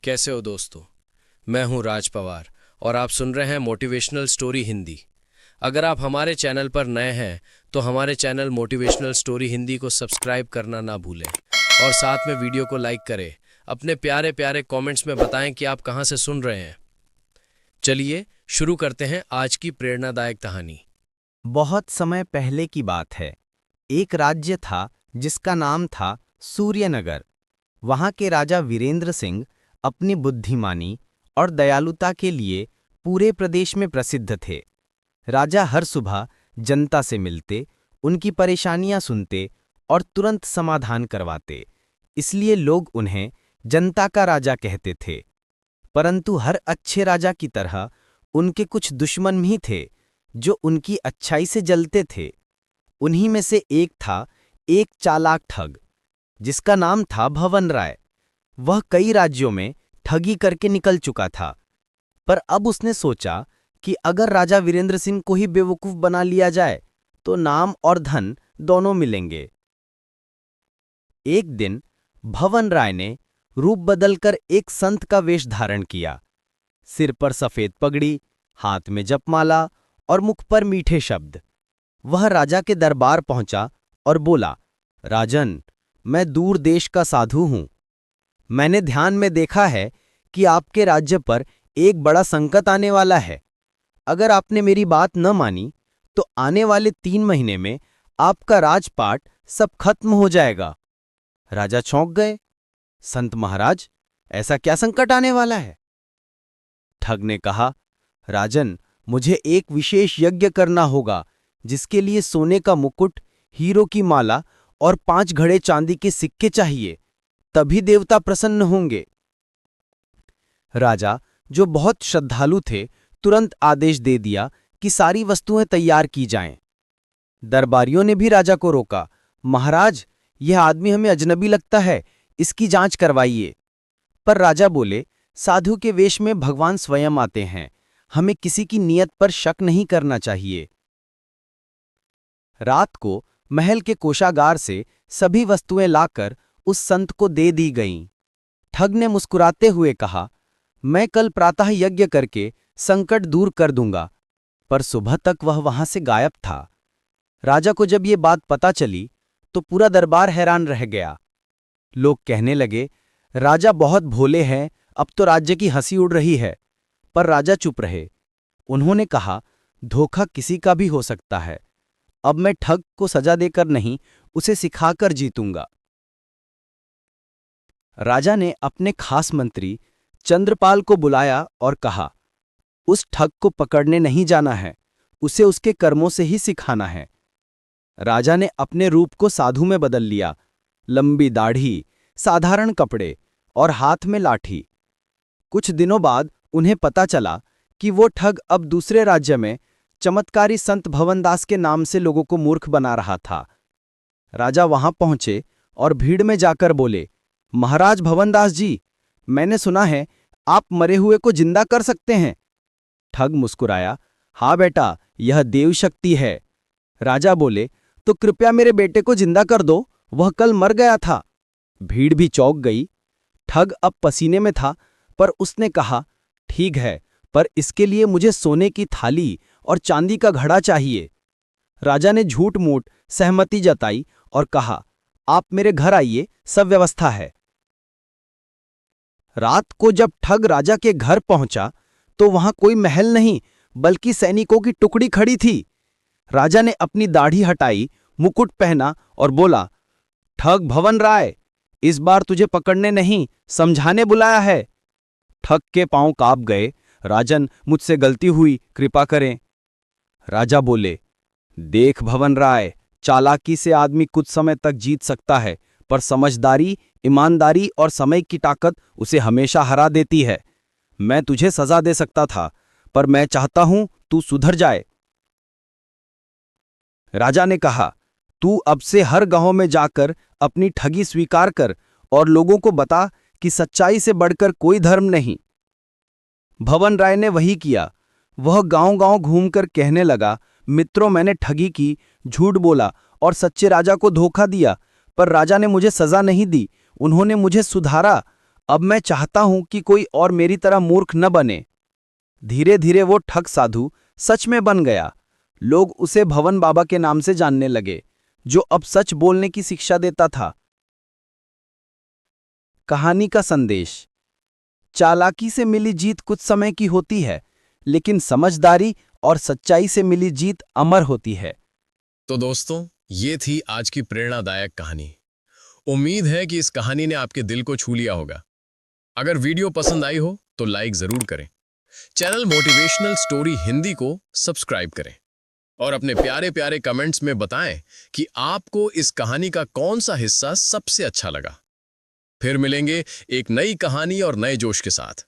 कैसे हो दोस्तों। मैं हूं राज पवार और आप सुन रहे हैं मोटिवेशनल स्टोरी हिंदी। अगर आप हमारे चैनल पर नए हैं तो हमारे चैनल मोटिवेशनल स्टोरी हिंदी को सब्सक्राइब करना ना भूलें और साथ में वीडियो को लाइक करें। अपने प्यारे प्यारे कमेंट्स में बताएं कि आप कहां से सुन रहे हैं। चलिए शुरू करते हैं आज की प्रेरणादायक कहानी। बहुत समय पहले की बात है। एक राज्य था जिसका नाम था सूर्यनगर। वहां के राजा वीरेंद्र सिंह अपनी बुद्धिमानी और दयालुता के लिए पूरे प्रदेश में प्रसिद्ध थे। राजा हर सुबह जनता से मिलते, उनकी परेशानियां सुनते और तुरंत समाधान करवाते, इसलिए लोग उन्हें जनता का राजा कहते थे। परंतु हर अच्छे राजा की तरह उनके कुछ दुश्मन भी थे जो उनकी अच्छाई से जलते थे। उन्हीं में से एक था एक चालाक ठग जिसका नाम था भवन राय। वह कई राज्यों में ठगी करके निकल चुका था, पर अब उसने सोचा कि अगर राजा वीरेंद्र सिंह को ही बेवकूफ बना लिया जाए तो नाम और धन दोनों मिलेंगे। एक दिन भवन राय ने रूप बदलकर एक संत का वेश धारण किया। सिर पर सफेद पगड़ी, हाथ में जपमाला और मुख पर मीठे शब्द। वह राजा के दरबार पहुंचा और बोला, राजन, मैं दूर देश का साधु हूं। मैंने ध्यान में देखा है कि आपके राज्य पर एक बड़ा संकट आने वाला है। अगर आपने मेरी बात न मानी तो आने वाले 3 महीने में आपका राजपाट सब खत्म हो जाएगा। राजा चौंक गए। संत महाराज, ऐसा क्या संकट आने वाला है? ठग ने कहा, राजन, मुझे एक विशेष यज्ञ करना होगा जिसके लिए सोने का मुकुट, हीरो की माला और 5 घड़े चांदी के सिक्के चाहिए, तभी देवता प्रसन्न होंगे। राजा, जो बहुत श्रद्धालु थे, तुरंत आदेश दे दिया कि सारी वस्तुएं तैयार की जाएं। दरबारियों ने भी राजा को रोका। महाराज, यह आदमी हमें अजनबी लगता है, इसकी जांच करवाइए। पर राजा बोले, साधु के वेश में भगवान स्वयं आते हैं, हमें किसी की नीयत पर शक नहीं करना चाहिए। रात को महल के कोषागार से सभी वस्तुएं लाकर उस संत को दे दी गईं। ठग ने मुस्कुराते हुए कहा, मैं कल प्रातः यज्ञ करके संकट दूर कर दूंगा। पर सुबह तक वह वहां से गायब था। राजा को जब ये बात पता चली तो पूरा दरबार हैरान रह गया। लोग कहने लगे, राजा बहुत भोले हैं, अब तो राज्य की हंसी उड़ रही है। पर राजा चुप रहे। उन्होंने कहा, धोखा किसी का भी हो सकता है। अब मैं ठग को सजा देकर नहीं, उसे सिखाकर जीतूंगा। राजा ने अपने खास मंत्री चंद्रपाल को बुलाया और कहा, उस ठग को पकड़ने नहीं जाना है, उसे उसके कर्मों से ही सिखाना है। राजा ने अपने रूप को साधु में बदल लिया। लंबी दाढ़ी, साधारण कपड़े और हाथ में लाठी। कुछ दिनों बाद उन्हें पता चला कि वो ठग अब दूसरे राज्य में चमत्कारी संत भवनदास के नाम से लोगों को मूर्ख बना रहा था। राजा वहां पहुंचे और भीड़ में जाकर बोले, महाराज भवनदास जी, मैंने सुना है आप मरे हुए को जिंदा कर सकते हैं। ठग मुस्कुराया, हाँ बेटा, यह देव शक्ति है। राजा बोले, तो कृपया मेरे बेटे को जिंदा कर दो, वह कल मर गया था। भीड़ भी चौंक गई। ठग अब पसीने में था, पर उसने कहा, ठीक है, पर इसके लिए मुझे सोने की थाली और चांदी का घड़ा चाहिए। राजा ने झूठ मूठ सहमति जताई और कहा, आप मेरे घर आइए, सब व्यवस्था है। रात को जब ठग राजा के घर पहुंचा तो वहां कोई महल नहीं, बल्कि सैनिकों की टुकड़ी खड़ी थी। राजा ने अपनी दाढ़ी हटाई, मुकुट पहना और बोला, ठग भवन राय, इस बार तुझे पकड़ने नहीं, समझाने बुलाया है। ठग के पांव कांप गए। राजन, मुझसे गलती हुई, कृपा करें। राजा बोले, देख भवन राय, चालाकी से आदमी कुछ समय तक जीत सकता है, पर समझदारी, ईमानदारी और समय की ताकत उसे हमेशा हरा देती है। मैं तुझे सजा दे सकता था, पर मैं चाहता हूं तू सुधर जाए। राजा ने कहा, तू अब से हर गांव में जाकर अपनी ठगी स्वीकार कर और लोगों को बता कि सच्चाई से बढ़कर कोई धर्म नहीं। भवन राय ने वही किया। वह गांव-गांव घूमकर कहने लगा, मित्रों, मैंने ठगी की, झूठ बोला और सच्चे राजा को धोखा दिया, पर राजा ने मुझे सजा नहीं दी, उन्होंने मुझे सुधारा। अब मैं चाहता हूं कि कोई और मेरी तरह मूर्ख न बने। धीरे धीरे वो ठग साधु सच में बन गया। लोग उसे भवन बाबा के नाम से जानने लगे, जो अब सच बोलने की शिक्षा देता था। कहानी का संदेश। चालाकी से मिली जीत कुछ समय की होती है, लेकिन समझदारी और सच्चाई से मिली जीत अमर होती है। तो दोस्तों, ये थी आज की प्रेरणादायक कहानी। उम्मीद है कि इस कहानी ने आपके दिल को छू लिया होगा। अगर वीडियो पसंद आई हो तो लाइक जरूर करें। चैनल मोटिवेशनल स्टोरी हिंदी को सब्सक्राइब करें और अपने प्यारे प्यारे कमेंट्स में बताएं कि आपको इस कहानी का कौन सा हिस्सा सबसे अच्छा लगा। फिर मिलेंगे एक नई कहानी और नए जोश के साथ।